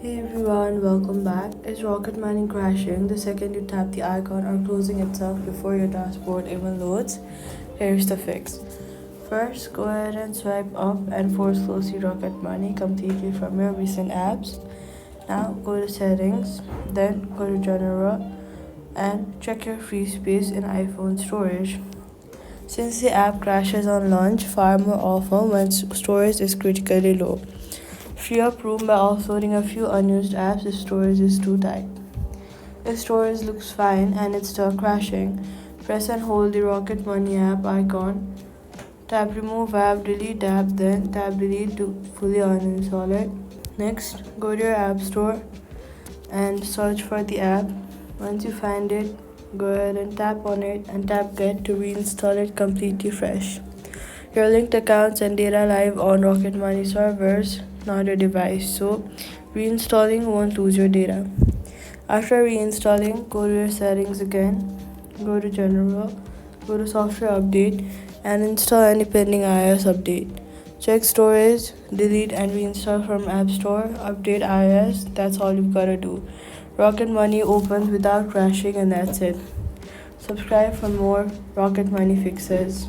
Hey everyone, welcome back. Is Rocket Mining crashing the second you tap the icon or closing itself before your dashboard even loads? Here's the fix. First, go ahead and swipe up and force close the Rocket Money completely from your recent apps. Now go to settings, then go to general and check your free space in iPhone storage. Since the app crashes on launch far more often when storage is critically low. Free up room by offloading a few unused apps if storage is too tight. If storage looks fine and it's still crashing, press and hold the Rocket Money app icon. Tap remove app, delete app, then tap delete to fully uninstall it. Next, go to your app store and search for the app. Once you find it, go ahead and tap on it and tap get to reinstall it completely fresh. Your linked accounts and data live on Rocket Money servers, not your device, so reinstalling won't lose your data. After reinstalling, go to your settings again, go to General, go to Software Update, and install any pending iOS update. Check storage, delete and reinstall from App Store, update iOS, that's all you've got to do. Rocket Money opens without crashing, and that's it. Subscribe for more Rocket Money fixes.